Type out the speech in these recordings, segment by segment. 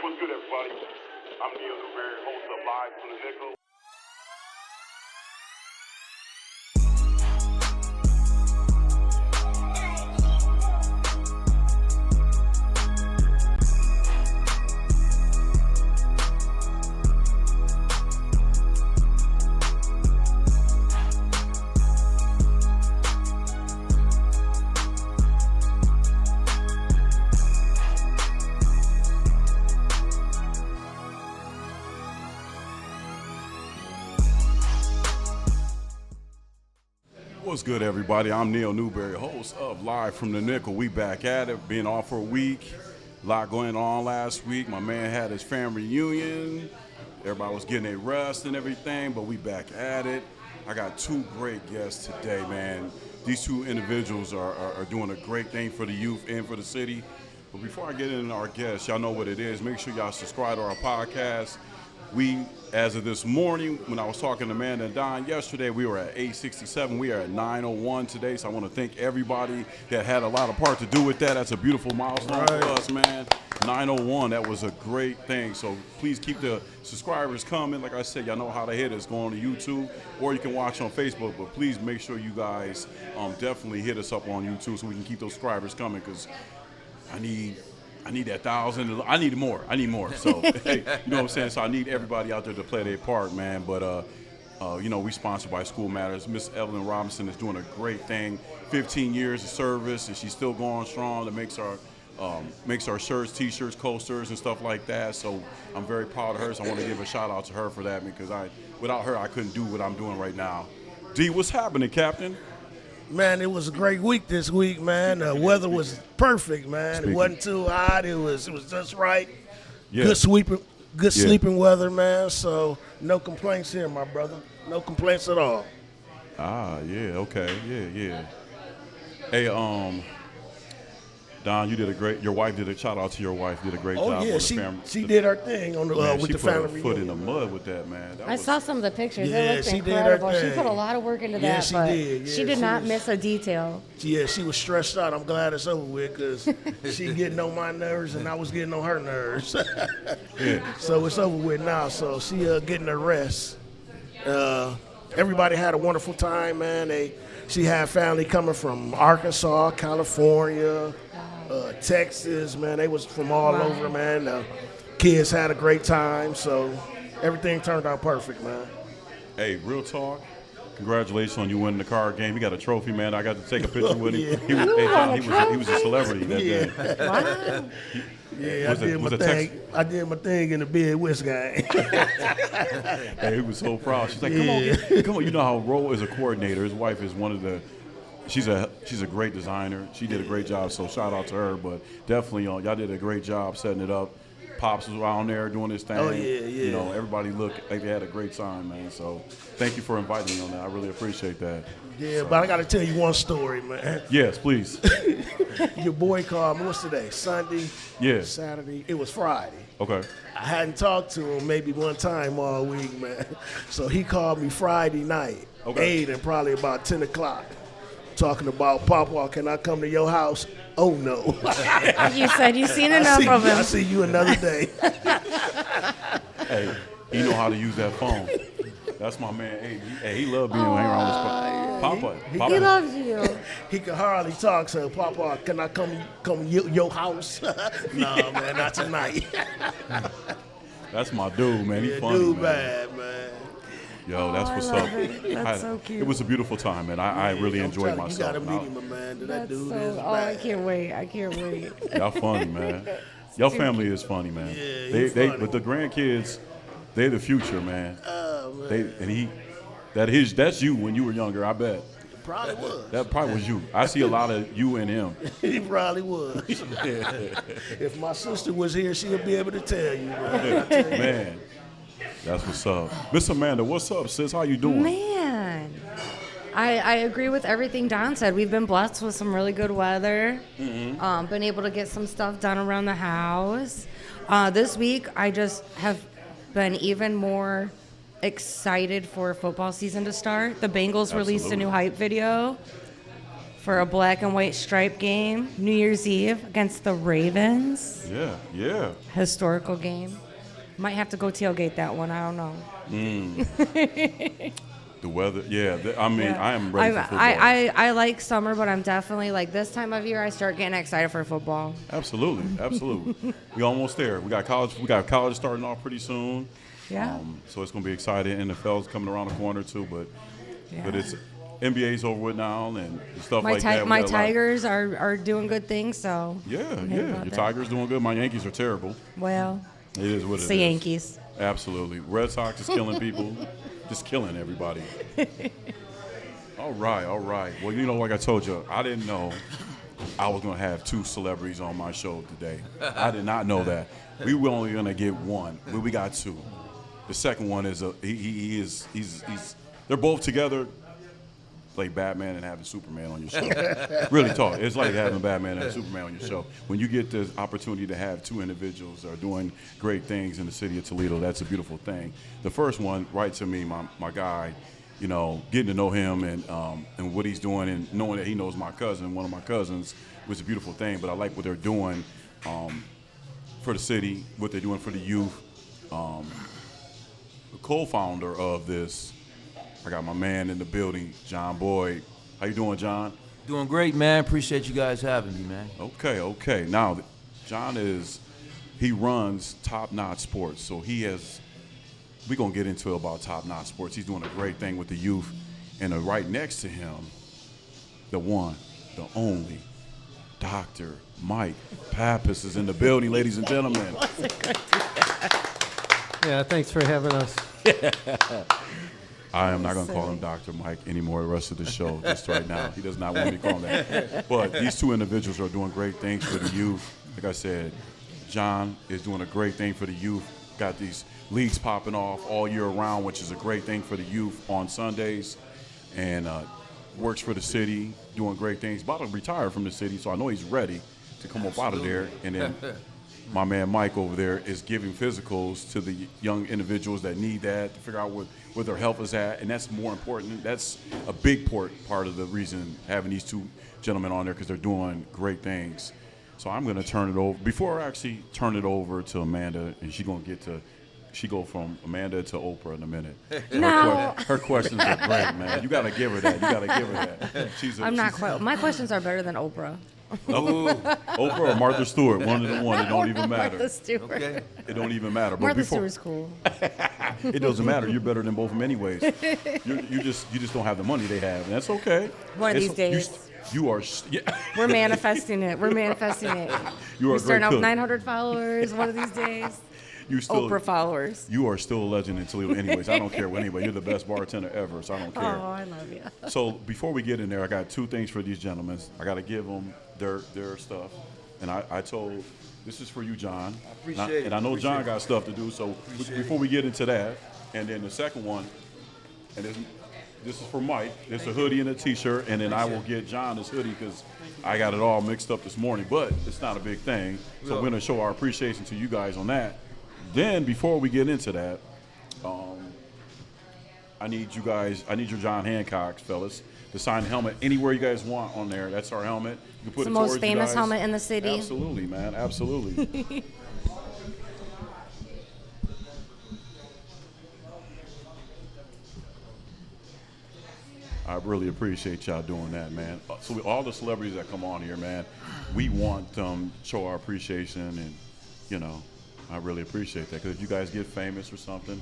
What's good, everybody? I'm Neal, Newberry, host of Live from the Nickel. What's good, everybody? I'm Neal Newberry, host of Live from the Nickel. We back at it, been off for a week. A lot going on last week. My man had his family reunion. Everybody was getting a rest and everything, but we back at it. I got two great guests today, man. These two individuals are doing a great thing for the youth and for the city. But before I get into our guests, y'all know what it is. Make sure y'all subscribe to our podcast. We, as of this morning, when I was talking to Amanda and Don yesterday, we were at 867. We are at 901 today. So I want to thank everybody that had a lot of part to do with that. That's a beautiful milestone for us, man. 901, that was a great thing. So please keep the subscribers coming. Like I said, y'all know how to hit us. Go on to YouTube, or you can watch on Facebook. But please make sure you guys definitely hit us up on YouTube so we can keep those subscribers coming, because I need that 1,000. I need more. So, hey, you know what I'm saying? So I need everybody out there to play their part, man. But, we sponsored by School Matters. Miss Evelyn Robinson is doing a great thing. 15 years of service, and she's still going strong. That makes our shirts, T-shirts, coasters, and stuff like that. So I'm very proud of her. So I want to give a shout-out to her for that, because without her, I couldn't do what I'm doing right now. D, what's happening, Captain? Man, it was a great week this week, man. The weather was perfect, man. It wasn't too hot. It was just right. Yeah. Good sleeping weather, man. So no complaints here, my brother. No complaints at all. Yeah, okay. Yeah. Hey, Don, your wife did a shout out to your wife. Did a great job. Yeah, she did her thing on the with the family reunion. She put her foot in the mud with that, man. I saw some of the pictures. Yeah, it looked she incredible. did her thing. She put a lot of work into that. She but did. Yeah, she did not miss a detail. Yeah, she was stressed out. I'm glad it's over with, because she getting on my nerves and I was getting on her nerves. Yeah. So it's over with now. So she getting her rest. Everybody had a wonderful time, man. She had family coming from Arkansas, California, Texas, man. They was from all over, man. The kids had a great time, so everything turned out perfect, man. Hey, real talk. Congratulations on you winning the card game. You got a trophy, man. I got to take a picture with him. Yeah. He was a celebrity that day. Wow. I did my thing in the bid whisk game. Hey, he was so proud. She's like, come on. You know how Ro is a coordinator. His wife is one of the. She's a great designer. She did a great job. So shout out to her. But definitely, y'all did a great job setting it up. Pops was around there doing his thing. Oh yeah. You know, everybody looked like they had a great time, man. So thank you for inviting me on that. I really appreciate that. Yeah, but I got to tell you one story, man. Yes, please. Your boy called me. What's today? Sunday? Yeah. Saturday? It was Friday. Okay. I hadn't talked to him maybe one time all week, man. So he called me Friday night, 8 and probably about 10 o'clock, talking about, Papa, can I come to your house? Oh, no. You said you've seen enough of him. I see you another day. Hey, he know how to use that phone. That's my man. He loved being around this Papa. He loves you. He could hardly talk, so Papa, can I come your house? No, man, not tonight. That's my dude, man. He funny, dude, man. Bad, man. Yo, that's what's up. That's so cute. It was a beautiful time, man. I really enjoyed myself. You gotta meet him, man. That dude is bad. I can't wait. Y'all funny, man. Y'all family is funny, man. Yeah, funny. But the grandkids, they're the future, man. Oh, man. That's you when you were younger, I bet. Probably was. That probably was you. I see a lot of you in him. He probably was. If my sister was here, she would be able to tell you, man. Man, that's what's up. Miss Amanda, what's up, sis? How you doing? Man, I agree with everything Don said. We've been blessed with some really good weather. Mm-hmm. Been able to get some stuff done around the house. This week, I just have been even more excited for football season to start. The Bengals released a new hype video for a black and white stripe game, New Year's Eve against the Ravens. Yeah. Historical game. Might have to go tailgate that one. I don't know. The weather, I mean, Yeah. I am ready for football. I like summer, but I'm definitely like this time of year. I start getting excited for football. Absolutely. We almost there. We got college starting off pretty soon. Yeah. So it's gonna be exciting. NFL's coming around the corner too, but it's NBA's over with now and stuff like that. My Tigers are doing good things, so Yeah. about Your that. Tigers doing good. My Yankees are terrible. Well, It is what it it's is. the Yankees. Absolutely. Red Sox is killing people. Just killing everybody. All right. Well, like I told you, I didn't know I was going to have 2 celebrities on my show today. I did not know that. We were only going to get one, but we got 2. The second one is they're both together, like Batman and having Superman on your show. Really talk. It's like having Batman and Superman on your show. When you get the opportunity to have 2 individuals that are doing great things in the city of Toledo, that's a beautiful thing. The first one, right to me, my guy, getting to know him and what he's doing and knowing that he knows my cousin, one of my cousins, was a beautiful thing. But I like what they're doing for the city, what they're doing for the youth. The co-founder of this, I got my man in the building, John Boyd. How you doing, John? Doing great, man. Appreciate you guys having me, man. Okay. Now, John he runs Top Notch Sports, so we're going to get into about Top Notch Sports. He's doing a great thing with the youth. And right next to him, the one, the only, Dr. Mike Pappas is in the building, ladies and gentlemen. Yeah, thanks for having us. I am not going to call him Dr. Mike anymore the rest of the show, just right now. He does not want me to call him that. But these 2 individuals are doing great things for the youth. Like I said, John is doing a great thing for the youth. Got these leagues popping off all year round, which is a great thing for the youth on Sundays. And works for the city, doing great things. About to retire from the city, so I know he's ready to come up out of there. And then my man Mike over there is giving physicals to the young individuals that need that to figure out where their health is at, and that's more important. That's a big part of the reason having these 2 gentlemen on there, because they're doing great things. So I'm going to turn it over. Before I actually turn it over to Amanda, and she go from Amanda to Oprah in a minute. No. Her questions are great, man. You got to give her that. I'm not quite. My questions are better than Oprah. Oprah or Martha Stewart, one of the one. It don't even matter. Martha Stewart. Okay. It don't even matter. But Martha before, Stewart's cool. it doesn't matter. You're better than both of them anyways. You just don't have the money they have, and that's okay. One of these days. You are. Yeah. We're manifesting it. You are We're starting a out great with cook. 900 followers one of these days. Oprah followers. You are still a legend in Toledo anyways. I don't care anyway. You're the best bartender ever, so I don't care. Oh, I love you. So before we get in there, I got 2 things for these gentlemen. I got to give them their stuff. And I told, this is for you, John. I appreciate it. And I know John got stuff to do, so before we get into that, and then the second one, and this is for Mike. It's a hoodie and a T-shirt, and then I will get John this hoodie because I got it all mixed up this morning, but it's not a big thing. So we're going to show our appreciation to you guys on that. Then before we get into that, I need your John Hancock, fellas, to sign the helmet anywhere you guys want on there. That's our helmet. You can put It's it the most towards you famous guys. helmet in the city. Absolutely, man. Absolutely. I really appreciate y'all doing that, man. So all the celebrities that come on here, man, we want them to show our appreciation, and I really appreciate that, because if you guys get famous or something,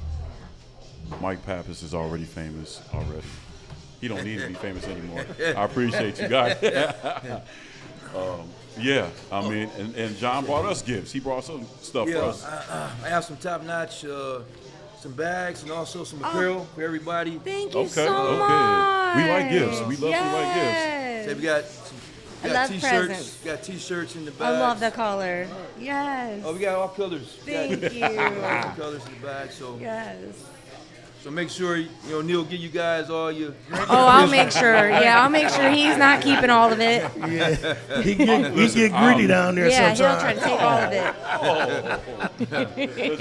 Mike Pappas is already famous already. He don't need to be famous anymore. I appreciate you guys. Yeah, I mean, and John brought us gifts. He brought some stuff for us. I have some top-notch, some bags, and also some apparel for everybody. Thank you Okay, so much. We like gifts. We love to like gifts. So we I got love T-shirts. presents. We got T-shirts in the bags. I love the color. Yes. Oh, we got all colors. Thank you. All colors in the bag. So Yes. So make sure Neal give you guys all your. Oh, I'll make sure. Yeah, I'll make sure he's not keeping all of it. Yeah, he get greedy down there Yeah, sometimes. he'll try to take all of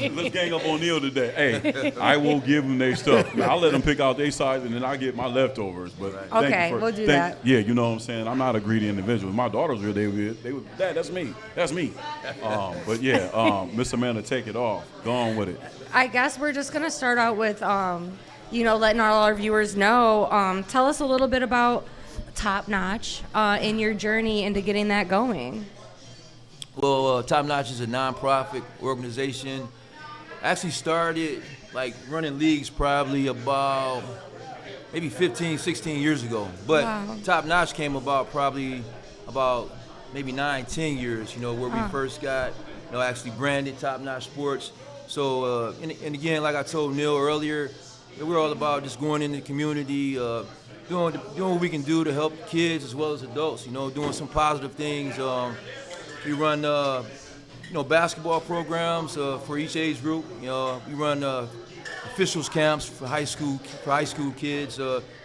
it. Let's gang up on Neal today. Hey, I will give them their stuff. I'll let them pick out their size, and then I get my leftovers. But Okay, we'll do that. Yeah, you know what I'm saying. I'm not a greedy individual. If my daughters were, they would. Dad, that's me. That's me. But yeah, Miss Amanda, take it off. Go on with it. I guess we're just gonna start out with, letting all our viewers know. Tell us a little bit about Top Notch in your journey into getting that going. Well, Top Notch is a nonprofit organization. I actually started like running leagues probably about maybe 15, 16 years ago. But Wow. Top Notch came about probably about maybe 9, 10 years, where we first got, actually branded Top Notch Sports. So, and again, like I told Neal earlier, we're all about just going in the community, doing what we can do to help kids as well as adults, doing some positive things. We run, basketball programs for each age group. We run officials camps for high school kids.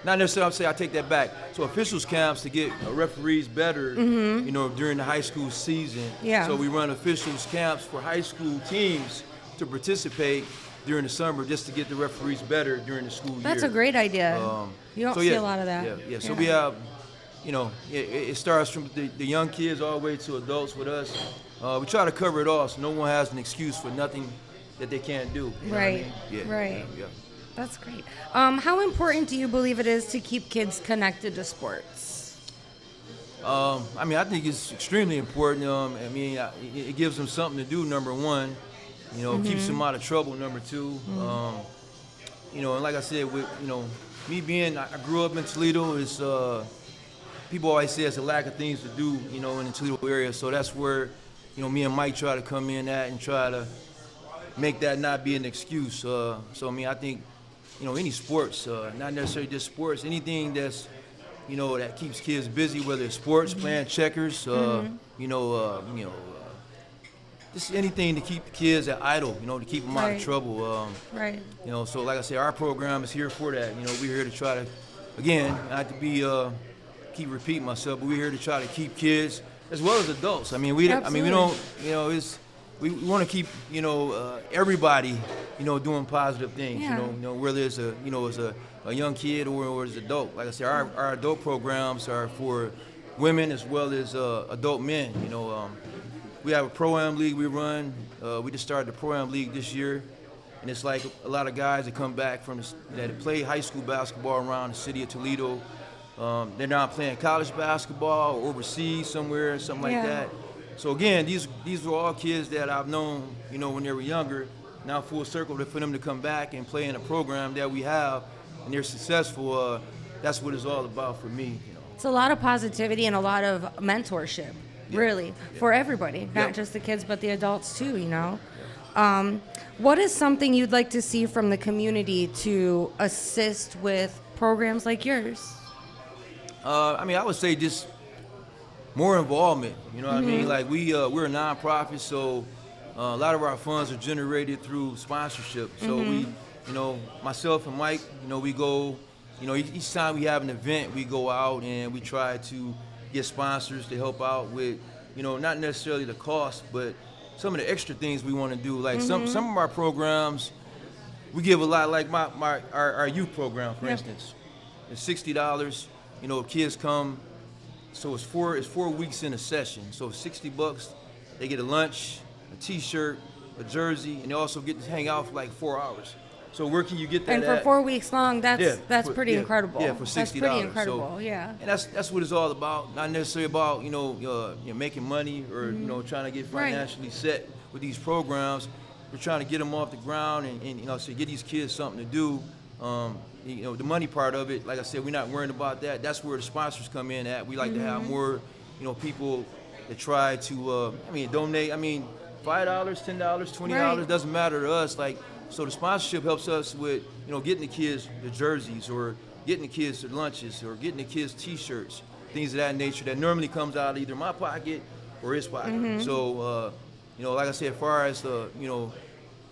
Not necessarily, I'll say I take that back. So officials camps to get referees better, during the high school season. Yeah. So we run officials camps for high school teams to participate during the summer just to get the referees better during the school year. That's a great idea. You don't see a lot of that. Yeah. So we have, it starts from the young kids all the way to adults with us. We try to cover it all so no one has an excuse for nothing that they can't do. You know what I Right. mean? Yeah. Right. Yeah. That's great. How important do you believe it is to keep kids connected to sports? I think it's extremely important. It gives them something to do, number one. Keeps them out of trouble, number two. And like I said, with, I grew up in Toledo. It's, people always say it's a lack of things to do, in the Toledo area. So that's where, me and Mike try to come in at and try to make that not be an excuse. I think, any sports, not necessarily just sports, anything that's, that keeps kids busy, whether it's sports, playing checkers, just anything to keep the kids at idle, to keep them out of trouble. Right. So like I said, our program is here for that. We're here to try to, again, not to be, keep repeating myself, but we're here to try to keep kids as well as adults. We don't, we want to keep, everybody, doing positive things. Yeah. Whether it's a young kid or as an adult. Like I said, our adult programs are for women as well as adult men. We have a Pro-Am league we run. We just started the Pro-Am league this year. And it's like a lot of guys that come back that play high school basketball around the city of Toledo. They're now playing college basketball or overseas somewhere, something like that. So again, these were all kids that I've known, when they were younger. Now full circle for them to come back and play in a program that we have, and they're successful. That's what it's all about for me. It's a lot of positivity and a lot of mentorship, really, for everybody, not just the kids, but the adults too, What is something you'd like to see from the community to assist with programs like yours? I would say just more involvement. You know what I mean? Like we're a nonprofit, so a lot of our funds are generated through sponsorship. So we, myself and Mike, we go, each time we have an event, we go out and we try to get sponsors to help out with, not necessarily the cost, but some of the extra things we want to do. Like some of our programs, we give a lot. Like our youth program, for instance, it's $60. Kids come. So it's 4 weeks in a session. So $60, they get a lunch, a T-shirt, a jersey, and they also get to hang out for like 4 hours. So where can you get that? And for 4 weeks long, that's pretty incredible. Yeah, for $60. That's pretty incredible. So, yeah. And that's what it's all about. Not necessarily about making money or trying to get financially set with these programs. We're trying to get them off the ground and so get these kids something to do. The money part of it, like I said, we're not worrying about that. That's where the sponsors come in at. We like to have more, people that try to, donate. $5, $10, $20, doesn't matter to us. So the sponsorship helps us with, getting the kids the jerseys or getting the kids their lunches or getting the kids T-shirts, things of that nature that normally comes out of either my pocket or his pocket. So, like I said, as far as the,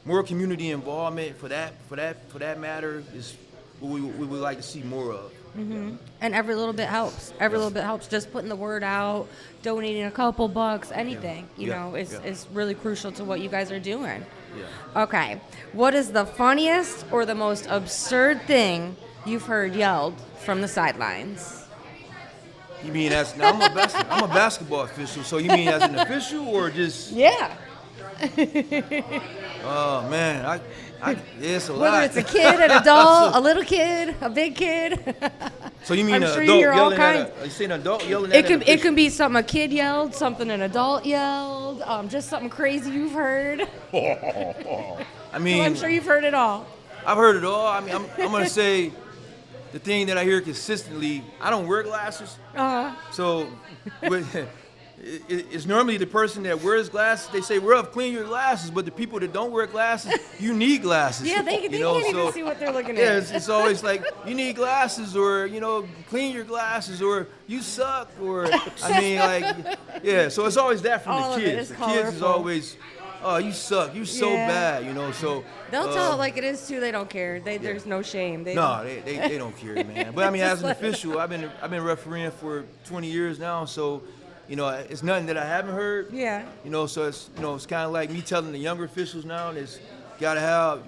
more community involvement for that matter is what we would like to see more of. And every little bit helps. Every little bit helps. Just putting the word out, donating a couple bucks, anything, you know, is really crucial to what you guys are doing. Yeah. Okay. What is the funniest or the most absurd thing you've heard yelled from the sidelines? You mean as now I'm a basketball official, so you mean as an official or just? Yeah. Oh man, I it's a lot. Whether it's a kid, an adult, a little kid, a big kid. So you mean I'm an sure you adult hear all yelling kinds. at you see an adult yelling at an It can be something a kid yelled, something an adult yelled, just something crazy you've heard. I mean, I'm sure you've heard it all. I've heard it all. I mean, I'm gonna say the thing that I hear consistently. I don't wear glasses, so it's normally the person that wears glasses. They say, "Ruff, clean your glasses," but the people that don't wear glasses, you need glasses. Yeah, they can't even see what they're looking Yeah, at. it's always like you need glasses, or clean your glasses, or you suck, or I mean, like, yeah. So it's always that from All the of it kids. is The kids is colorful. always, oh, you suck, you're so bad, So They'll tell it like it is too. They don't care. There's no shame. They don't care, man. But I mean, as an official, I've been refereeing for 20 years now, so it's nothing that I haven't heard. Yeah. So it's it's kind of like me telling the younger officials now, it's gotta have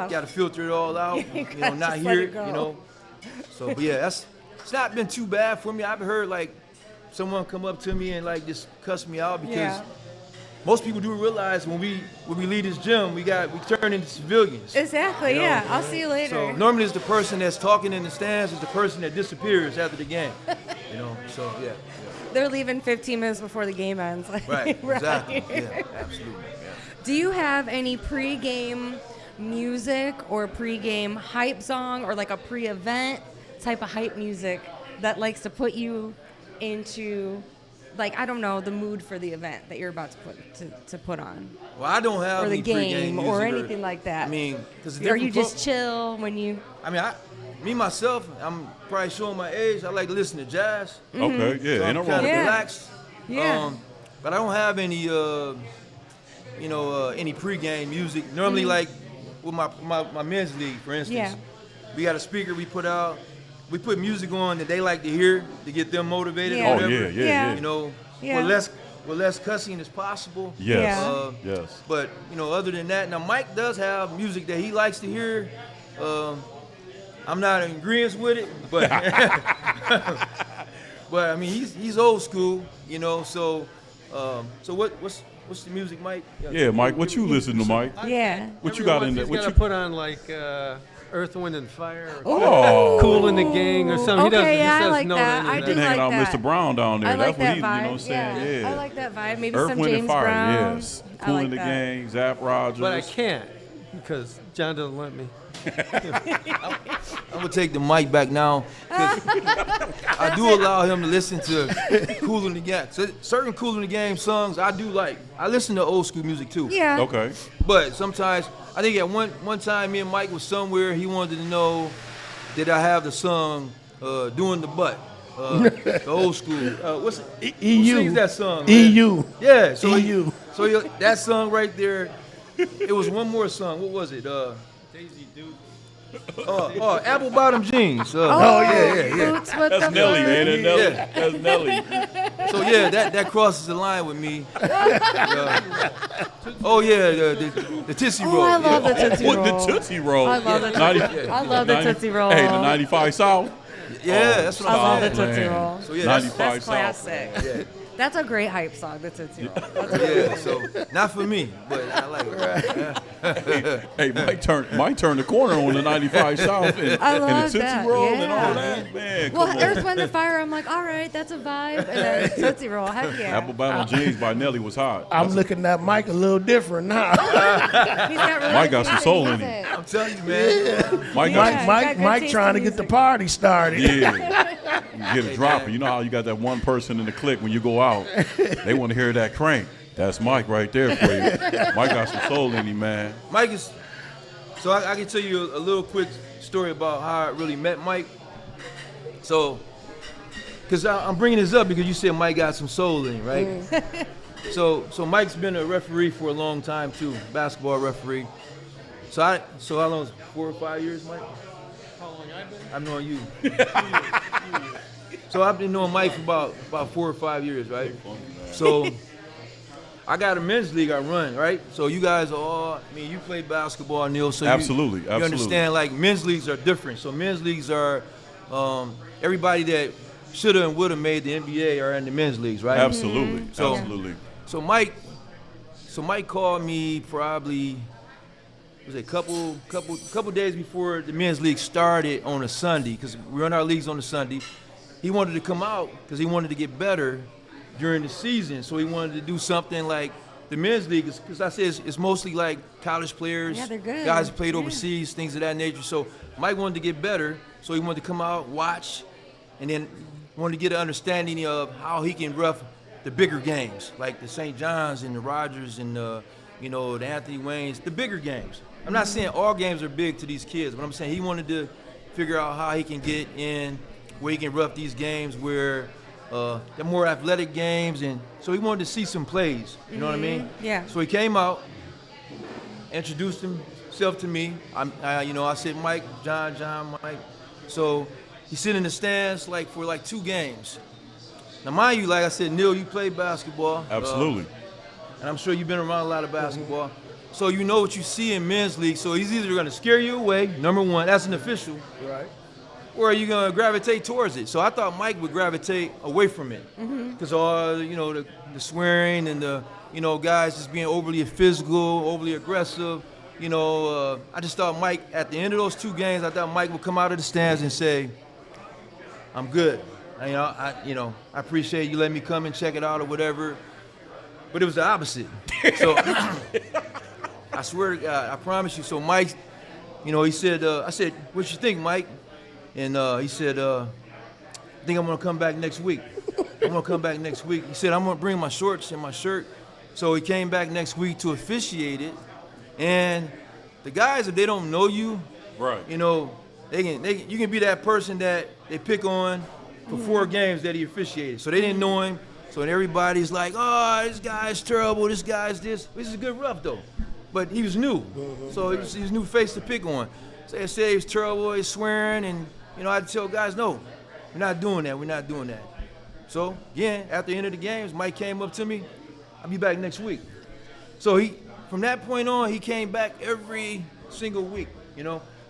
gotta filter it all out. gotta Not just let hear it it. go. So but yeah, it's not been too bad for me. I've heard like someone come up to me and like just cuss me out because. Most people do realize when we leave this gym, we turn into civilians. Exactly. Yeah. I'll see you later. So normally it's the person that's talking in the stands is the person that disappears after the game. So yeah. They're leaving 15 minutes before the game ends. Right. Exactly. Yeah. Absolutely. Yeah. Do you have any pre-game music or pre-game hype song or like a pre-event type of hype music that likes to put you into, like, I don't know, the mood for the event that you're about to put on? Well, I don't have or the any pre-game game or music anything like that. I mean, because or you just chill when you? I mean, me myself, I'm probably showing my age. I like to listen to jazz. Okay, yeah, So ain't no I'm wrong. kind of Yeah. relaxed. Yeah. But I don't have any, any pre-game music. Normally, like with my men's league, for instance, Yeah. we got a speaker we put out. We put music on that they like to hear to get them motivated. Yeah. Or Oh whatever. yeah. Yeah. With less cussing as possible. Yes. Yeah. Yes. But other than that, now Mike does have music that he likes to hear. I'm not in agreement with it, but but I mean he's old school, So what's the music, Mike? Yeah, Mike, what you listen to, Mike? Yeah. What you got in there? He's What got to you? put on like Earth, Wind, and Fire. Or Oh. Cool in the Gang or something. Okay, he I says like no that. to I any do of Been that. hanging out like with that. Mr. Brown down there. I like That's what that he, vibe. you know what I'm saying? Yeah. I like that vibe. Maybe Earth, some Wind, James and Fire. Brown. Yes. I Cool like in the that. Gang. Zap Rogers. But I can't because John doesn't let me. I'm gonna take the mic back now. 'Cause I do allow him to listen to Cool in the Game. So certain Cool in the Game songs I do like. I listen to old school music too. Yeah. Okay. But sometimes I think at one time me and Mike was somewhere. He wanted to know did I have the song "Doing the Butt." The old school. What's it? Who EU. sings that song? Man? EU. Yeah. So EU. That song right there. It was one more song. What was it? Daisy Duke. Apple Bottom Jeans. yeah. Boots with That's the Nelly, fur. man. That's Nelly. Yeah. That's Nelly. So yeah, that crosses the line with me. The Tootsie Roll. Oh, I love yeah. the Tootsie Roll. What the Tootsie Roll? I love the Tootsie. I love the Tootsie Roll. Hey, the 95 South. Yeah, that's what I love I'm the saying. Tootsie Man. Roll. So yeah, 95 That's South. classic. Yeah. That's a great hype song, the Tootsie Roll. That's a good Yeah, one. so not for me, but I like it. Hey, Mike turned the corner on the 95 South and, I and the love Tootsie that, Roll and yeah. all that. Man, Well, come on. Earth, Wind, and Fire, I'm like, all right, that's a vibe. And then Tootsie Roll, heck yeah. Apple Bottom Jeans by Nelly was hot. I'm looking at Mike a little different now. He's got really Mike got some good soul music. in him. I'm telling you, man. Mike Yeah. got Mike got good trying to taste get the in party started. Yeah. You get a drop. You know how you got that one person in the clique when you go out, they want to hear that crank. That's Mike right there for you. Mike got some soul in him, man. Mike is. So I can tell you a little quick story about how I really met Mike. So, because I'm bringing this up because you said Mike got some soul in him, right? So Mike's been a referee for a long time too, basketball referee. So how long? 4 or 5 years, Mike? How long I've been? I've known you. So I've been knowing Mike for about 4 or 5 years, right? So I got a men's league I run, right? So you guys are all, I mean, you play basketball, Neal, so Absolutely. you understand, like, men's leagues are different. So men's leagues are, everybody that should have and would have made the NBA are in the men's leagues, right? Absolutely. So- Absolutely. So Mike called me probably, was it a couple days before the men's league started on a Sunday, because we run our leagues on a Sunday. He wanted to come out because he wanted to get better during the season. So he wanted to do something like the men's league, because I said it's mostly like college players, Yeah, they're good. guys who played Yeah. overseas, things of that nature. So Mike wanted to get better, so he wanted to come out, watch, and then wanted to get an understanding of how he can ref the bigger games, like the St. John's and the Rogers and the Anthony Waynes, the bigger games. I'm not saying all games are big to these kids, but I'm saying he wanted to figure out how he can get in where he can ref these games where they're more athletic games, and so he wanted to see some plays. You know what I mean? Yeah. So he came out, introduced himself to me. I said, Mike, John, Mike. So he sit in the stands for 2 games. Now, mind you, like I said, Neal, you play basketball. Absolutely. And I'm sure you've been around a lot of basketball. So you know what you see in men's league. So he's either going to scare you away, number one, that's an official, Right. or are you going to gravitate towards it? So I thought Mike would gravitate away from it. Because all, the swearing and the, guys just being overly physical, overly aggressive. I just thought Mike, at the end of those 2 games, I thought Mike would come out of the stands and say, I'm good. I appreciate you letting me come and check it out or whatever. But it was the opposite. So I swear to God, I promise you. So Mike, he said, I said, what you think, Mike? And he said, I think I'm going to come back next week. I'm going to come back next week. He said, I'm going to bring my shorts and my shirt. So he came back next week to officiate it. And the guys, if they don't know you, Right. you can be that person that they pick on for 4 games that he officiated. So they didn't know him. So everybody's like, oh, this guy's terrible, this guy's this. This is a good ref, though. But he was new. So he was new face to pick on. So they said he was terrible, he's swearing, and, I had to tell guys, no, we're not doing that. So, again, after the end of the games, Mike came up to me, I'll be back next week. So from that point on, he came back every single week,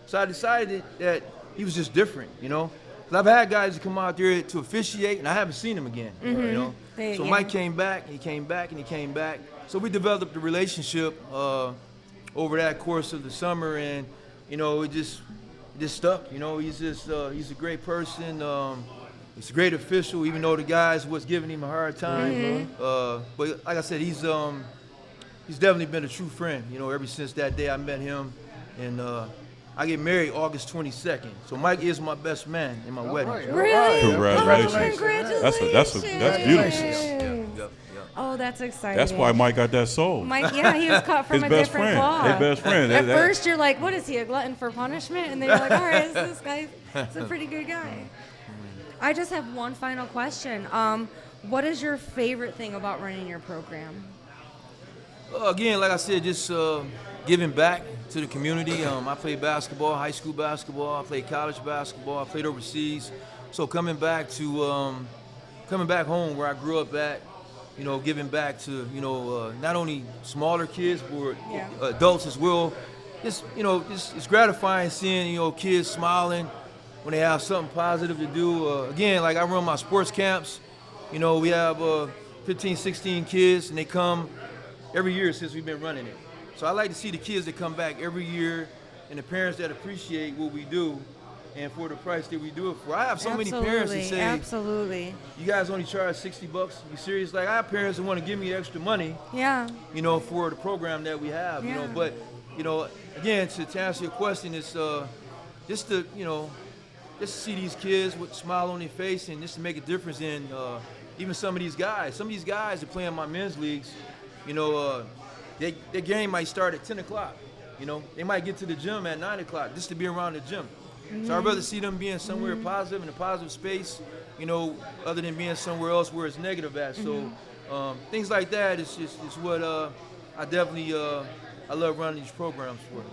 So I decided that he was just different, Because I've had guys that come out there to officiate, and I haven't seen him again, So Mike came back, he came back, and he came back. So we developed a relationship over that course of the summer, and, it just stuck. He's a great person. He's a great official, even though the guys was giving him a hard time. But like I said, he's definitely been a true friend, ever since that day I met him. And I get married August 22nd. So Mike is my best man in my wedding. Right. Really? Congratulations. Congratulations. That's beautiful. Yep. Oh, that's exciting. That's why Mike got that soul. Mike, he was cut from His a best different friend. cloth. His best friend. At first, you're like, what is he, a glutton for punishment? And then you're like, all right, this guy's a pretty good guy. I just have one final question. What is your favorite thing about running your program? Again, like I said, just giving back to the community. I played basketball, high school basketball. I played college basketball. I played overseas. So coming back home where I grew up at, giving back to, not only smaller kids, but adults as well. It's gratifying seeing, kids smiling when they have something positive to do. Again, like I run my sports camps. We have 15, 16 kids, and they come every year since we've been running it. So I like to see the kids that come back every year and the parents that appreciate what we do and for the price that we do it for. I have so many parents that say, absolutely. you guys only charge $60. You serious? Like, I have parents that want to give me extra money, Yeah. for the program that we have, Yeah. But, again, to answer your question, it's just to see these kids with a smile on their face and just to make a difference in even some of these guys. Some of these guys that play in my men's leagues, their game might start at 10 o'clock. They might get to the gym at 9 o'clock just to be around the gym. So I'd rather see them being somewhere positive, in a positive space, other than being somewhere else where it's negative at. So, Things like that is what I definitely I love running these programs for.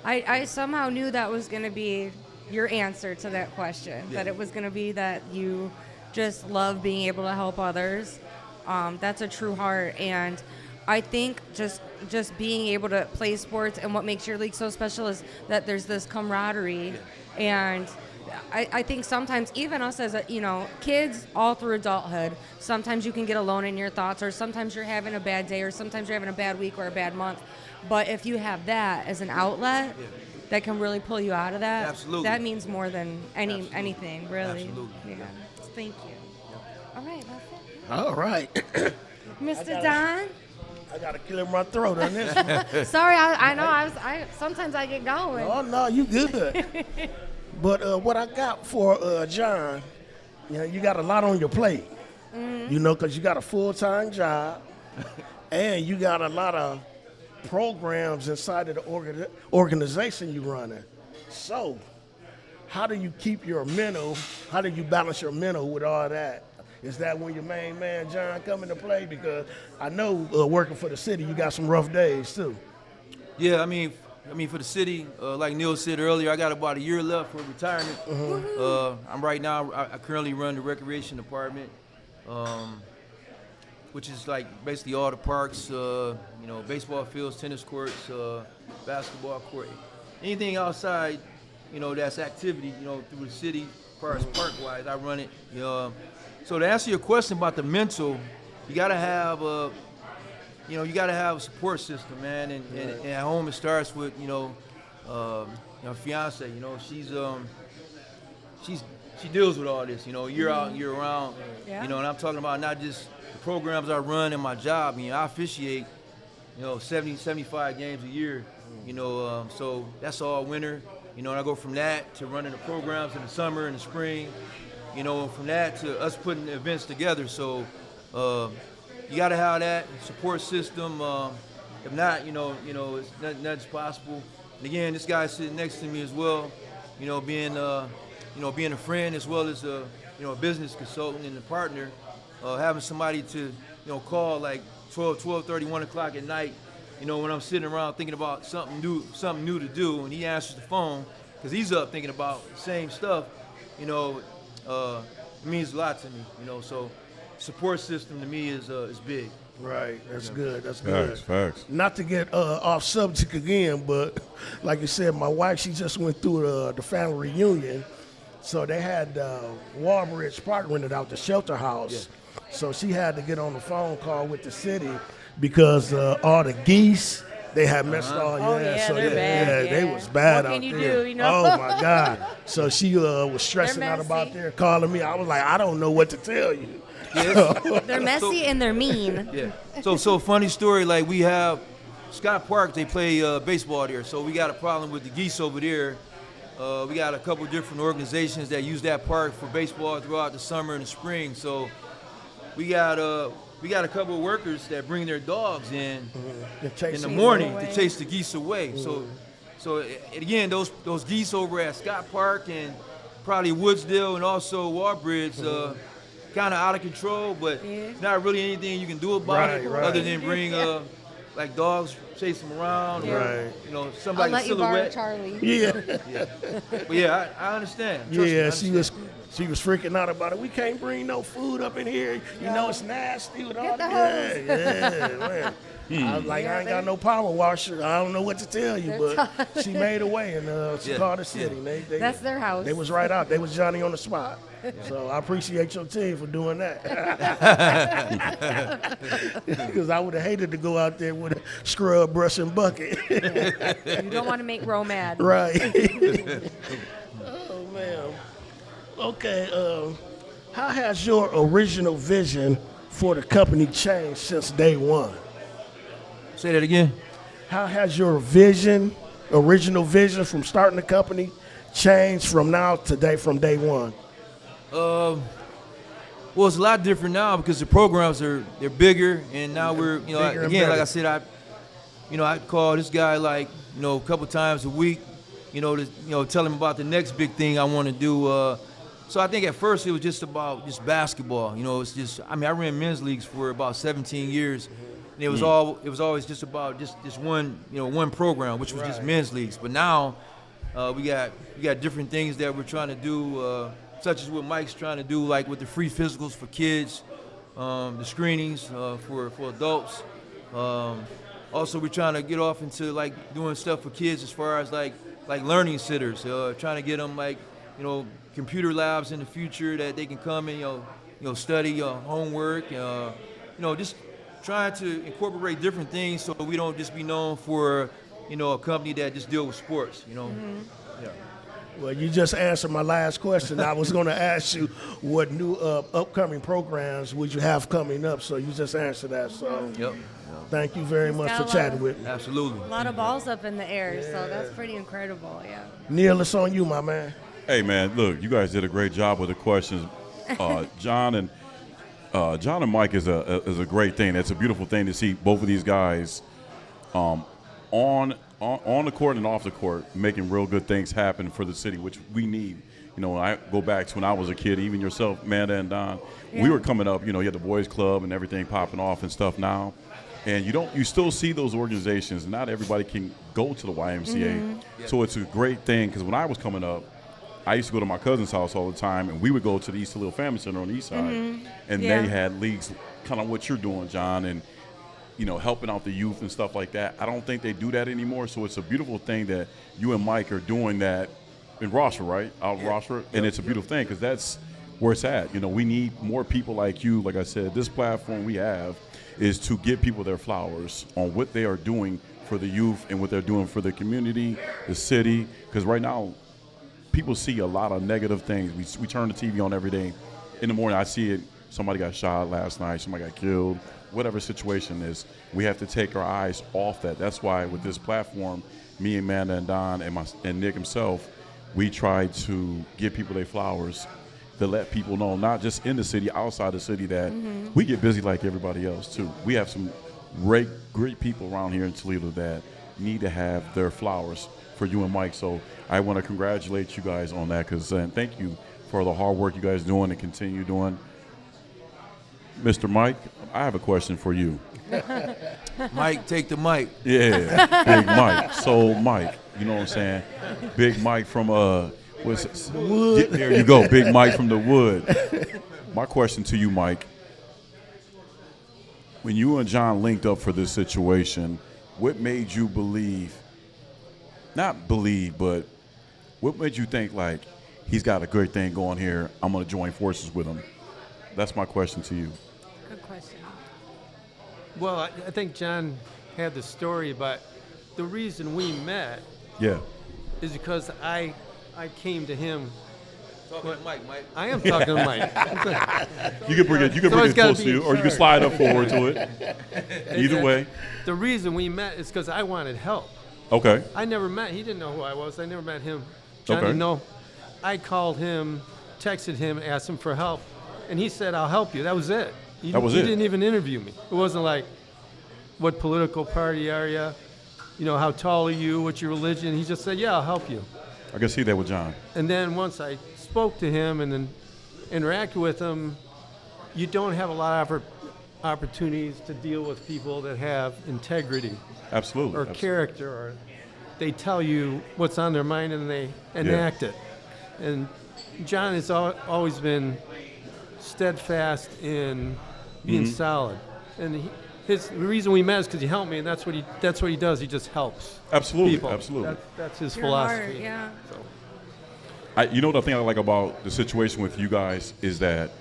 I somehow knew that was going to be your answer to that question, that it was going to be that you just love being able to help others. That's a true heart. And I think just being able to play sports, and what makes your league so special is that there's this camaraderie. And I think sometimes even us as kids all through adulthood, sometimes you can get alone in your thoughts, or sometimes you're having a bad day, or sometimes you're having a bad week or a bad month. But if you have that as an outlet that can really pull you out of that, Absolutely. that means more than anything, really. Absolutely. Yeah. Thank you. All right, that's it. All right. Mr. Don? I got to clear my throat on this one. Sorry, I know I sometimes I get going. Oh, no, you good. But what I got for John, you got a lot on your plate, because you got a full-time job, and you got a lot of programs inside of the organization you running. So how do you keep your mental, how do you balance your mental with all that? Is that when your main man, John, come into play? Because I know working for the city, you got some rough days, too. Yeah, I mean, for the city, like Neal said earlier, I got about a year left for retirement. I'm right now, I currently run the recreation department, which is like basically all the parks, baseball fields, tennis courts, basketball court, anything outside, that's activity, through the city, as far as park-wise, I run it. So to answer your question about the mental, you gotta have a support system, man, and at home it starts with, fiance, she deals with all this, year out and year round, and I'm talking about not just the programs I run and my job. I officiate, 70, 75 games a year, so that's all winter, and I go from that to running the programs in the summer and the spring, from that to us putting events together. So you got to have that support system. If not, it's nothing's possible. And again, this guy's sitting next to me as well, being a friend as well as a business consultant and a partner, having somebody to call like 12:30, 1 o'clock at night, when I'm sitting around thinking about something new to do, and he answers the phone because he's up thinking about the same stuff, it means a lot to me, So support system to me is big. Right, that's good. That's good. Facts. Not to get off subject again, but like you said, my wife, she just went through the family reunion. So they had Warbridge Park rented out the shelter house. Yeah. So she had to get on the phone call with the city because all the geese, they had messed all. So they're bad. They was bad what out can there. You do, Oh my God! So she was stressing out about there, calling me. I was like, I don't know what to tell you. Yes. They're messy and they're mean. Yeah. So funny story. Like we have Scott Park. They play baseball there. So we got a problem with the geese over there. We got a couple different organizations that use that park for baseball throughout the summer and the spring. So we got a couple of workers that bring their dogs in the morning to chase the geese away. So again, those geese over at Scott Park and probably Woodsdale and also Warbridge, kind of out of control, but it's not really anything you can do about it other than bring like dogs, chase them around, or somebody I'll let you borrow silhouette. Charlie. Yeah. But yeah, I understand. Trust me, I understand. She was freaking out about it. We can't bring no food up in here. You know it's nasty with all the that. Yeah, man. I was like, I ain't got no power washer. I don't know what to tell you, but she made a way, and she called the city. They, that's their house. They was right out. They was Johnny on the spot. So I appreciate your team for doing that. Because I would have hated to go out there with a scrub, brush, and bucket. You don't want to make Ro mad. Right. Oh, man. Okay, how has your original vision for the company changed since day one? Say that again. How has your original vision from starting the company, changed from now to day from day one? Well, it's a lot different now because the programs they're bigger, and now we're again, like I said, I call this guy like a couple times a week, to tell him about the next big thing I want to do. So I think at first it was just about just basketball. You know, it's just, I mean, I ran men's leagues for about 17 years. And it was always just about just one, you know, one program, which was just men's leagues. But now we got different things that we're trying to do, such as what Mike's trying to do, like with the free physicals for kids, the screenings for adults. Also, we're trying to get off into like doing stuff for kids as far as like learning sitters, trying to get them like, you know, computer labs in the future that they can come and you know study homework, you know, just trying to incorporate different things so we don't just be known for, you know, a company that just deal with sports, you know. Yeah. Well, you just answered my last question. I was going to ask you what new upcoming programs would you have coming up, so you just answered that. So Yep. thank you very much for got a chatting lot with me. Absolutely. A lot of balls up in the air, so that's pretty incredible. Yeah. Neal, it's on you, my man. Hey, man, look, you guys did a great job with the questions. John and Mike is a great thing. It's a beautiful thing to see both of these guys on the court and off the court making real good things happen for the city, which we need. You know, when I go back to when I was a kid, even yourself, Amanda and Don, we were coming up, you know, you had the boys club and everything popping off and stuff now. And you still see those organizations. Not everybody can go to the YMCA. So it's a great thing, because when I was coming up, I used to go to my cousin's house all the time, and we would go to the East Hill Family Center on the east side, and they had leagues, kind of what you're doing, John, and, you know, helping out the youth and stuff like that. I don't think they do that anymore, so it's a beautiful thing that you and Mike are doing that in Rossford, right? Out in Rossford, and it's a beautiful thing, because that's where it's at. You know, we need more people like you. Like I said, this platform we have is to give people their flowers on what they are doing for the youth and what they're doing for the community, the city, because right now, people see a lot of negative things. We turn the TV on every day. In the morning, I see it. Somebody got shot last night. Somebody got killed. Whatever situation is, we have to take our eyes off that. That's why with this platform, me, Amanda, and Don, and Nick himself, we try to give people their flowers, to let people know, not just in the city, outside the city, that we get busy like everybody else too. We have some great people around here in Toledo that need to have their flowers for you and Mike. So I want to congratulate you guys on that, and thank you for the hard work you guys doing and continue doing. Mr. Mike, I have a question for you. Mike, take the mic. Yeah, Big Mike. So Mike, you know what I'm saying? Big Mike from what's it? Wood. There you go, Big Mike from the Wood. My question to you, Mike, when you and John linked up for this situation, what made you but what made you think, like, he's got a great thing going here, I'm going to join forces with him? That's my question to you. Good question. Well, I think John had the story, but the reason we met Yeah. is because I came to him. Talking to Mike. I am talking to Mike. You can bring it Someone's gotta close to be you, in or you can charge. slide up forward to it. Either way. The reason we met is because I wanted help. Okay. I never met. He didn't know who I was. I never met him. John Okay. didn't know. I called him, texted him, asked him for help, and he said, "I'll help you." That was it. He didn't even interview me. It wasn't like, "What political party are you? You know, how tall are you? What's your religion?" He just said, "Yeah, I'll help you." I can see that with John. And then once I spoke to him and then interacted with him, you don't have a lot of opportunities to deal with people that have integrity Absolutely. or Absolutely. character, or they tell you what's on their mind and they enact it. And John has always been steadfast in being solid. And the reason we met is because he helped me, and that's what he does. He just helps. Absolutely. People. Absolutely. That's his Your philosophy. heart, yeah. You know, the thing I like about the situation with you guys is that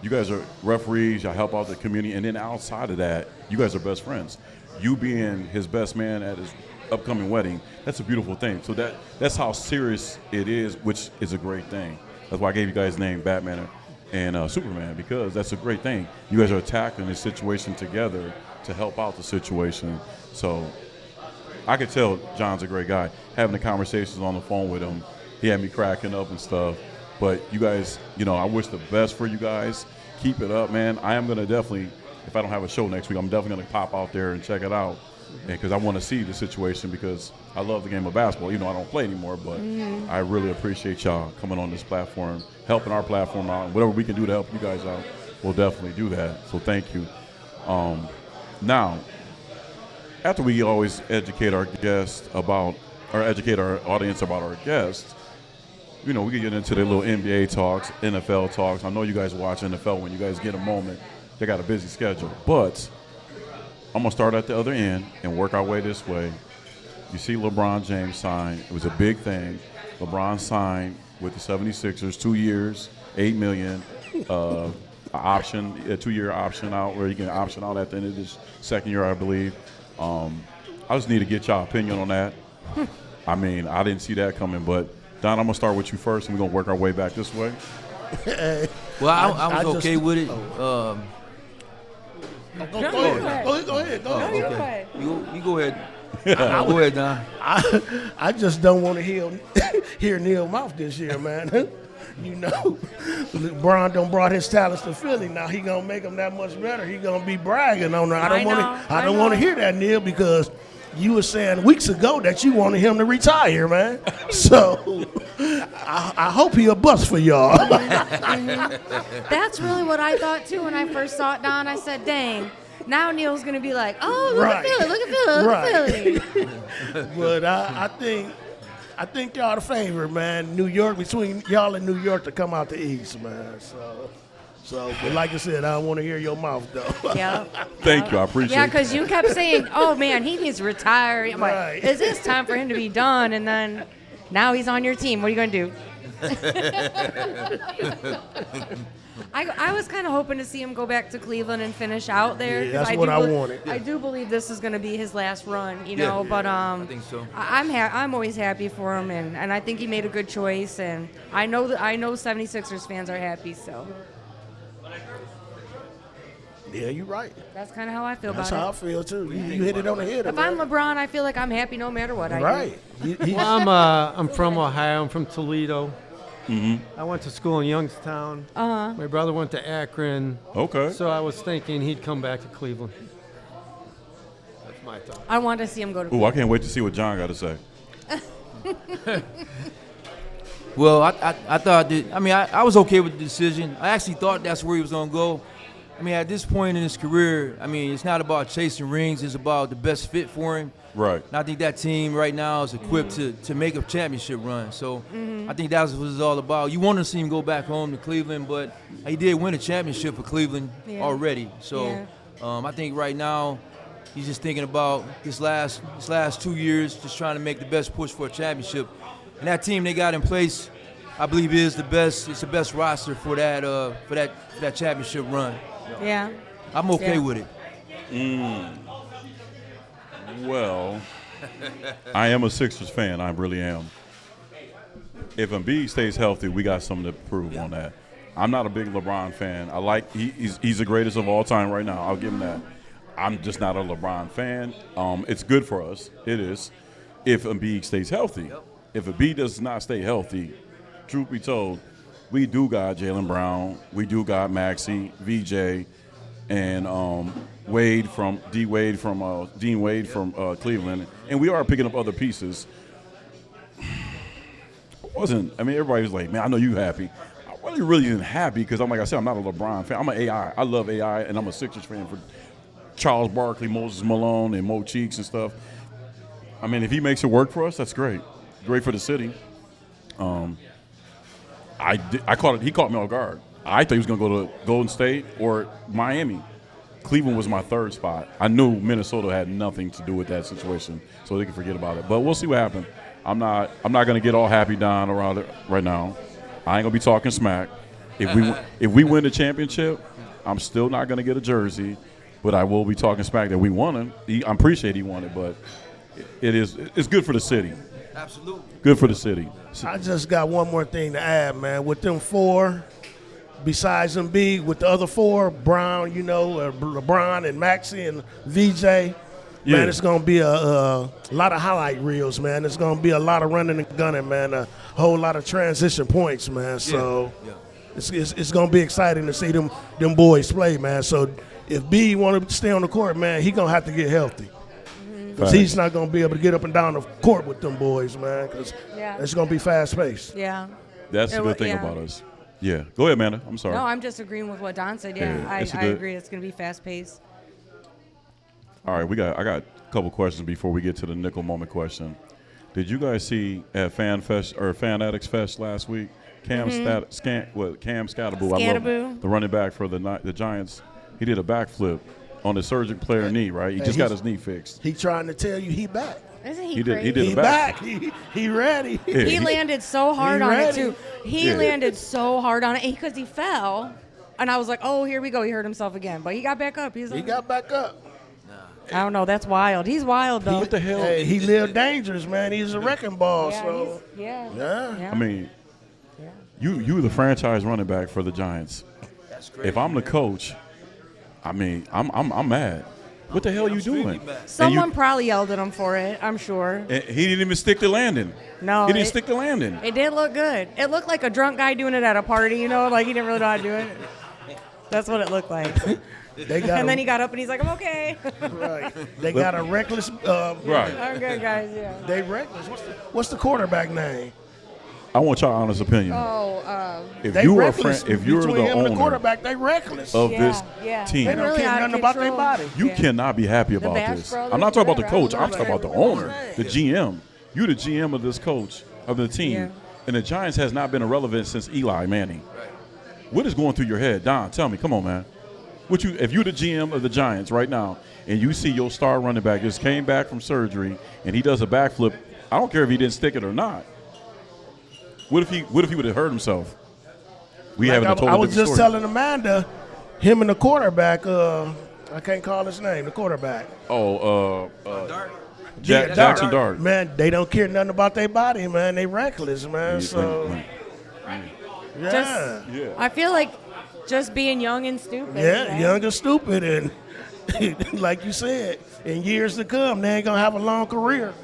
you guys are referees, y'all help out the community, and then outside of that, you guys are best friends. You being his best man at his upcoming wedding, that's a beautiful thing. So that's how serious it is, which is a great thing. That's why I gave you guys the name Batman and Superman, because that's a great thing. You guys are tackling this situation together to help out the situation. So I could tell John's a great guy. Having the conversations on the phone with him, he had me cracking up and stuff. But you guys, you know, I wish the best for you guys. Keep it up, man. I am going to definitely, if I don't have a show next week, I'm definitely going to pop out there and check it out. because I want to see the situation because I love the game of basketball. You know, I don't play anymore, but I really appreciate y'all coming on this platform, helping our platform out. Whatever we can do to help you guys out, we'll definitely do that. So thank you. Now, after we always educate our guests about, or educate our audience about our guests, you know, we can get into the little NBA talks, NFL talks. I know you guys watch NFL when you guys get a moment. They got a busy schedule, but I'm going to start at the other end and work our way this way. You see LeBron James sign. It was a big thing. LeBron signed with the 76ers, 2 years, $8 million, option, a 2-year option out where you can option out at the end of this second year, I believe. I just need to get y'all opinion on that. I mean, I didn't see that coming, but Don, I'm going to start with you first, and we're going to work our way back this way. Well, I was okay with it. Go ahead. Okay. You go ahead. Go ahead, Don. I just don't want to hear Neal mouth this year, man. You know, LeBron done brought his talents to Philly. Now he gonna make them that much better. He gonna be bragging on her. I don't want to hear that, Neal, because you were saying weeks ago that you wanted him to retire, man. So I hope he a bust for y'all. That's really what I thought too when I first saw it, Don. I said, dang. Now Neal's gonna be like, oh, look at Philly, look at Philly. But I think y'all the favorite, man. New York, between y'all and New York to come out the East, man. So, but like I said, I don't want to hear your mouth, though. Yeah. Thank you. I appreciate it. Yeah, because you kept saying, oh, man, he needs to retire. I'm Right. like, is this time for him to be done? And then now he's on your team. What are you going to do? I was kind of hoping to see him go back to Cleveland and finish out there. Yeah, that's what I wanted. I do believe this is going to be his last run, you know. But I think so. I'm always happy for him, and I think he made a good choice. And I know 76ers fans are happy, so. Yeah, you're right. That's kind of how I feel That's about how I feel, too. You hit it on the head. it. If I'm LeBron, I feel like I'm happy no matter what I do. Right. Well, I'm from Ohio. I'm from Toledo. I went to school in Youngstown. My brother went to Akron. Okay. So I was thinking he'd come back to Cleveland. That's my thought. I want to see him go to Ooh, I can't wait to see what John got to say. Well, I thought that, I was okay with the decision. I actually thought that's where he was going to go. I mean, at this point in his career, it's not about chasing rings. It's about the best fit for him. Right. And I think that team right now is equipped to make a championship run. So I think that's what it's all about. You want to see him go back home to Cleveland, but he did win a championship for Cleveland already. So I think right now he's just thinking about this last 2 years, just trying to make the best push for a championship. And that team they got in place, I believe, is the best. It's the best roster for that championship run. Yeah. I'm okay with it. Well, I am a Sixers fan. I really am. If Embiid stays healthy, we got something to prove on that. I'm not a big LeBron fan. He's the greatest of all time right now. I'll give him that. I'm just not a LeBron fan. It's good for us. It is. If Embiid stays healthy. If Embiid does not stay healthy, truth be told, we do got Jaylen Brown. We do got Maxey, VJ, and Dean Wade from Cleveland, and we are picking up other pieces. Everybody was like, man, I know you happy. I really isn't happy because I'm like I said, I'm not a LeBron fan. I'm an AI. I love AI, and I'm a Sixers fan for Charles Barkley, Moses Malone, and Mo Cheeks and stuff. If he makes it work for us, that's great. Great for the city. He caught me off guard. I thought he was going to go to Golden State or Miami. Cleveland was my third spot. I knew Minnesota had nothing to do with that situation, so they can forget about it. But we'll see what happens. I'm not going to get all happy down around it right now. I ain't going to be talking smack. If we win the championship, I'm still not going to get a jersey, but I will be talking smack that we won it. I appreciate he won it, but it's good for the city. Absolutely. Good for the city. I just got one more thing to add, man. With them four, besides Embiid, with the other four, Brown, LeBron and Maxey and VJ, man, it's going to be a lot of highlight reels, man. It's going to be a lot of running and gunning, man. A whole lot of transition points, man. So it's going to be exciting to see them boys play, man. So if B want to stay on the court, man, he going to have to get healthy. Because he's not going to be able to get up and down the court with them boys, man, because it's going to be fast-paced. Yeah. That's the good thing about us. Yeah. Go ahead, Amanda. I'm sorry. No, I'm just agreeing with what Don said. Yeah, I agree. It's going to be fast-paced. All right, I got a couple questions before we get to the nickel moment question. Did you guys see at Fan Addicts Fest last week? Cam Scatteraboo, I love him, the running back for the Giants. He did a backflip on the surgical player knee, right? He just got his knee fixed. He trying to tell you he back. Isn't he crazy? He did He a back. He ready. Yeah, he landed so hard on it, too. He Yeah. landed so hard on it because he fell. And I was like, oh, here we go. He hurt himself again. But he got back up. He got back up. I don't know. That's wild. He's wild, though. What the hell? Hey, he lived dangerous, man. He's a wrecking ball. Yeah, So yeah. I mean, you the franchise running back for the Giants. That's crazy. If I'm the coach, I mean, I'm mad. What the hell are you doing? Someone probably yelled at him for it, I'm sure. And he didn't even stick the landing. No. He didn't stick the landing. It didn't look good. It looked like a drunk guy doing it at a party, like he didn't really know how to do it. That's what it looked like. And then he got up and he's like, I'm okay. Right. They got a reckless. Right. I'm good, guys, yeah. They reckless. What's the quarterback name? I want your honest opinion. If They you were reckless. if you're Between the him and the owner quarterback, they reckless. of this team, They don't really care out of nothing about their control. body. you cannot be happy about Bash this. Brothers, I'm not talking about the whatever. coach. I'm talking about the owner, the GM. You're the GM of this coach of the team, Yeah. and the Giants has not been irrelevant since Eli Manning. What is going through your head, Don? Tell me. Come on, man. If you're the GM of the Giants right now, and you see your star running back just came back from surgery, and he does a backflip, I don't care if he didn't stick it or not. What if he would have hurt himself? We haven't told I was different just story. telling Amanda, him and the quarterback. I can't call his name. The quarterback. Jackson Dart. Man, they don't care nothing about their body, man. They reckless, man. So yeah. I feel like just being young and stupid. Yeah, young and stupid, and like you said, in years to come, they ain't gonna have a long career.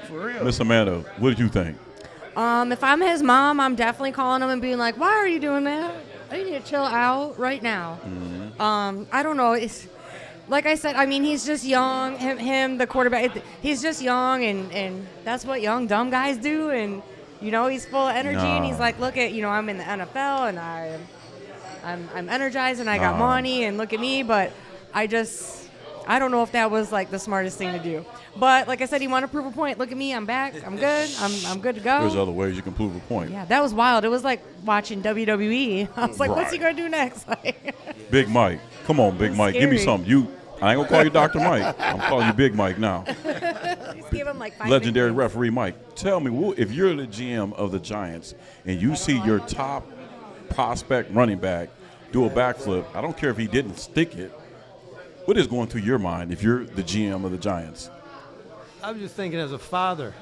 For real. Miss Amanda, what did you think? If I'm his mom, I'm definitely calling him and being like, why are you doing that? You need to chill out right now. Mm-hmm. I don't know. It's like I said, I mean, he's just young. Him, the quarterback, he's just young, and that's what young, dumb guys do. And, he's full of energy, and he's like, look at, I'm in the NFL, and I'm energized, and I got money, and look at me. But I don't know if that was, like, the smartest thing to do. But like I said, he wanted to prove a point. Look at me, I'm back, I'm good, I'm good to go. There's other ways you can prove a point. Yeah, that was wild. It was like watching WWE. I was like, what's he gonna do next? Big Mike, come on, Big Mike, give me scary. something. I ain't gonna call you Dr. Mike. I'm calling you Big Mike now. Just give him like 5 Legendary nicknames. referee Mike. Tell me, if you're the GM of the Giants and you see your top prospect running back do a backflip, I don't care if he didn't stick it. What is going through your mind if you're the GM of the Giants? I was just thinking as a father,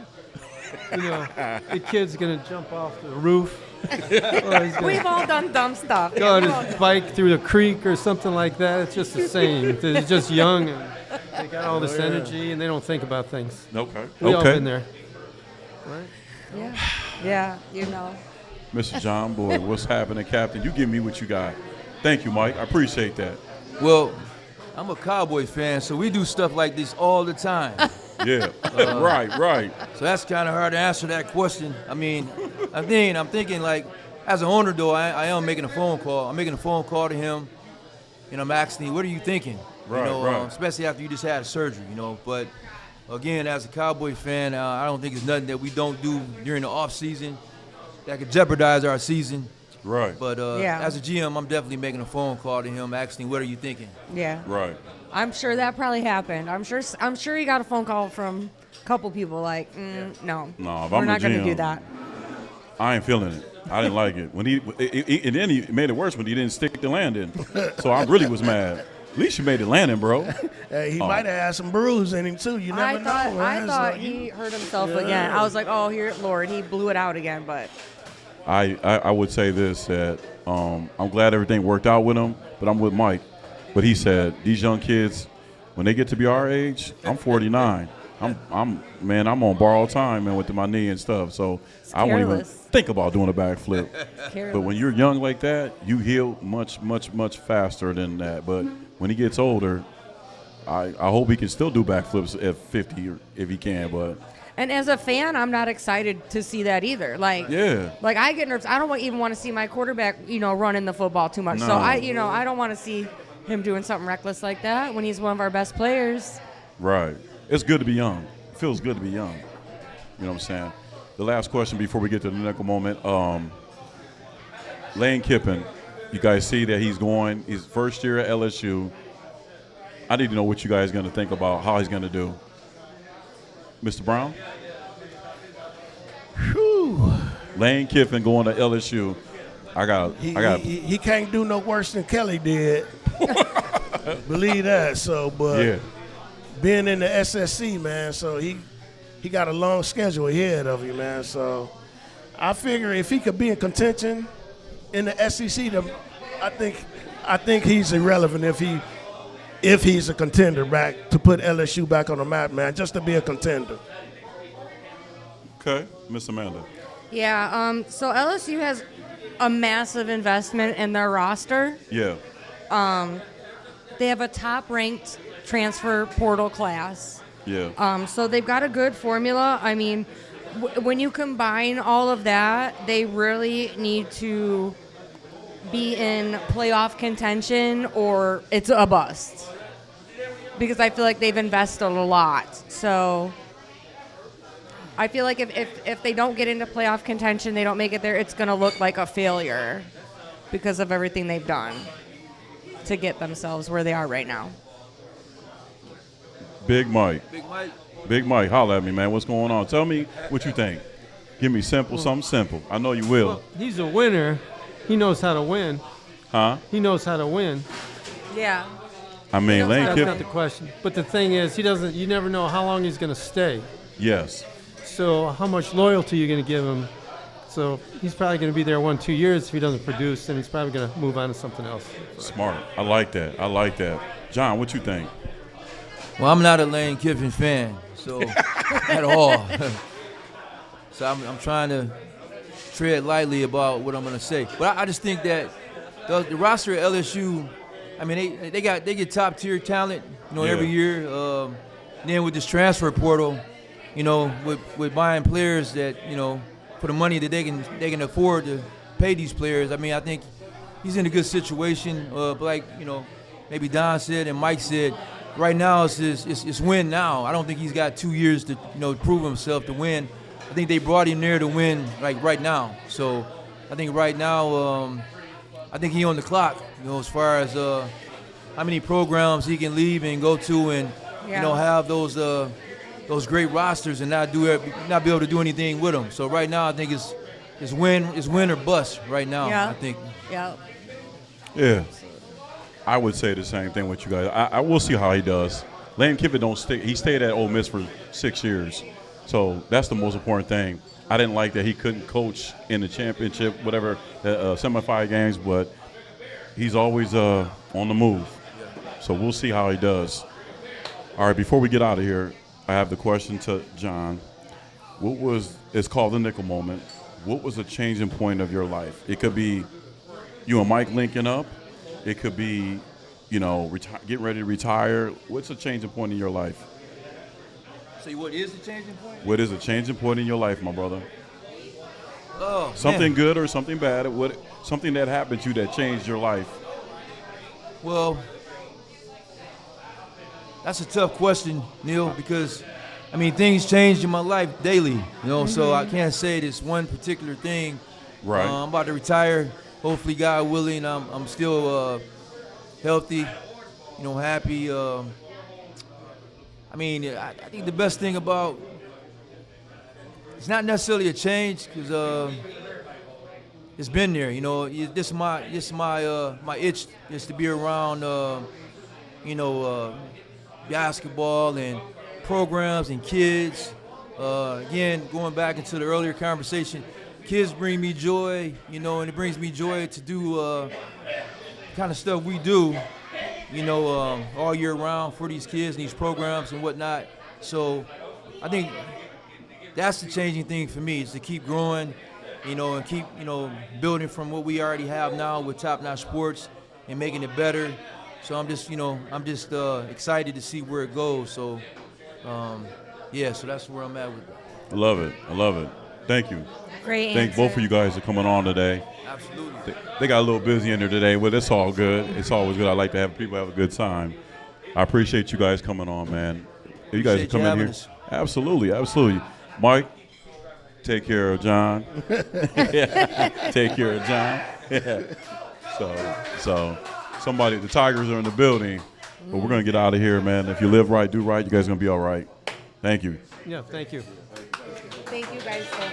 the kid's going to jump off the roof. Or he's We've all done dumb stuff. go on we've all his done- bike through the creek or something like that. It's just the same. They're just young and they got all this energy and they don't think about things. Okay. We all okay. been there. Right? Yeah, Mr. John Boyd, what's happening, Captain? You give me what you got. Thank you, Mike. I appreciate that. Well, I'm a Cowboys fan, so we do stuff like this all the time. Yeah. Right. So that's kind of hard to answer that question. I mean, I'm thinking like, as an owner though, I am making a phone call. I'm making a phone call to him, and I'm asking him, what are you thinking? Right. Especially after you just had a surgery, But again, as a Cowboy fan, I don't think it's nothing that we don't do during the off season that could jeopardize our season. Right. But as a GM, I'm definitely making a phone call to him, asking, what are you thinking? Yeah. Right. I'm sure that probably happened. I'm sure he got a phone call from a couple people like, no, if we're I'm not the going to GM, do that. I ain't feeling it. I didn't like it. And then he made it worse when he didn't stick the landing. So I really was mad. At least you made the landing, bro. Hey, he might have had some bruise in him too. You never know. I Man. thought So he hurt himself again. I was like, oh, here, Lord, he blew it out again. But I would say this, that I'm glad everything worked out with him, but I'm with Mike. But he said, these young kids, when they get to be our age, I'm 49. I'm on borrowed time, man, with my knee and stuff. So I won't even careless. think about doing a backflip. But when you're young like that, you heal much, much, much faster than that. But when he gets older, I hope he can still do backflips at 50 if he can. But And as a fan, I'm not excited to see that either. Like, yeah, like I get nervous. I don't even want to see my quarterback, running the football too much. So No. I don't want to see him doing something reckless like that when he's one of our best players. right. It's good to be young. It feels good to be young. You know what I'm saying? The last question before we get to the nickel moment. Lane Kiffin, you guys see that he's going his first year at LSU. I need to know what you guys are going to think about how he's going to do. Mr. Brown? Whew. Lane Kiffin going to LSU. He can't do no worse than Kelly did. Believe that. So, but yeah. being in the SSC, man, so he got a long schedule ahead of him, man. So I figure if he could be in contention in the SEC, I think he's irrelevant if he's a contender back to put LSU back on the map, man, just to be a contender. Okay, Miss Amanda. Yeah. So LSU has a massive investment in their roster. Yeah. They have a top-ranked transfer portal class. Yeah. So they've got a good formula. I mean, when you combine all of that, they really need to be in playoff contention or it's a bust. Because I feel like they've invested a lot. So I feel like if they don't get into playoff contention, they don't make it there, it's going to look like a failure because of everything they've done to get themselves where they are right now. Big Mike. Big Mike. Big Mike, holla at me, man. What's going on? Tell me what you think. Give me something simple. I know you will. Well, he's a winner. He knows how to win. Huh? He knows how to win. Yeah. I mean, Lane That's not Kiffin. the question. But the thing is, you never know how long he's going to stay. Yes. So how much loyalty you're going to give him. So he's probably going to be there 1-2 years if he doesn't produce, and he's probably going to move on to something else. Smart. I like that. John, what you think? Well, I'm not a Lane Kiffin fan, so at all. So I'm trying to tread lightly about what I'm going to say. But I just think that the roster at LSU, I mean, they get top tier talent, Yeah. every year. Then with this transfer portal, with buying players that for the money that they can afford to pay these players. I mean, I think he's in a good situation. Like maybe Don said and Mike said, right now it's win now. I don't think he's got 2 years to prove himself to win. I think they brought him there to win like right now. So I think right now I think he on the clock. As far as how many programs he can leave and go to and have those great rosters and not be able to do anything with them. So right now I think it's win or bust right now. Yeah. I think. Yeah. Yeah. I would say the same thing with you guys. I will see how he does. Lane Kiffin don't stay. He stayed at Ole Miss for 6 years. So that's the most important thing. I didn't like that he couldn't coach in the championship, whatever, semifinal games, but he's always on the move. So we'll see how he does. All right, before we get out of here, I have the question to John. It's called the nickel moment. What was the changing point of your life? It could be you and Mike linking up. It could be, getting ready to retire. What's a changing point in your life? So what is the changing point? What is a changing point in your life, my brother? Oh, something man. good or something bad? Something that happened to you that changed your life? Well, that's a tough question, Neal, because things change in my life daily, so I can't say this one particular thing. Right. I'm about to retire. Hopefully, God willing, I'm still healthy, happy. I think the best thing about it's not necessarily a change because it's been there. This is my itch is to be around, basketball and programs and kids. Again, going back into the earlier conversation, kids bring me joy, and it brings me joy to do kind of stuff we do, all year round for these kids and these programs and whatnot. So I think that's the changing thing for me is to keep growing, and keep, building from what we already have now with Top Notch Sports and making it better. So I'm just, excited to see where it goes. So, so that's where I'm at with it. I love it. I love it. Thank you. Great Thank answer. both of you guys for coming on today. Absolutely. They got a little busy in there today, but it's all good. It's always good. I like to have people have a good time. I appreciate you guys coming on, man. You guys are Appreciate you coming having here. us. Absolutely, absolutely. Mike, take care of John. Take care of John. So somebody, the Tigers are in the building, but we're gonna get out of here, man. If you live right, do right, you guys are gonna be all right. Thank you. Yeah, thank you. Thank you guys so much.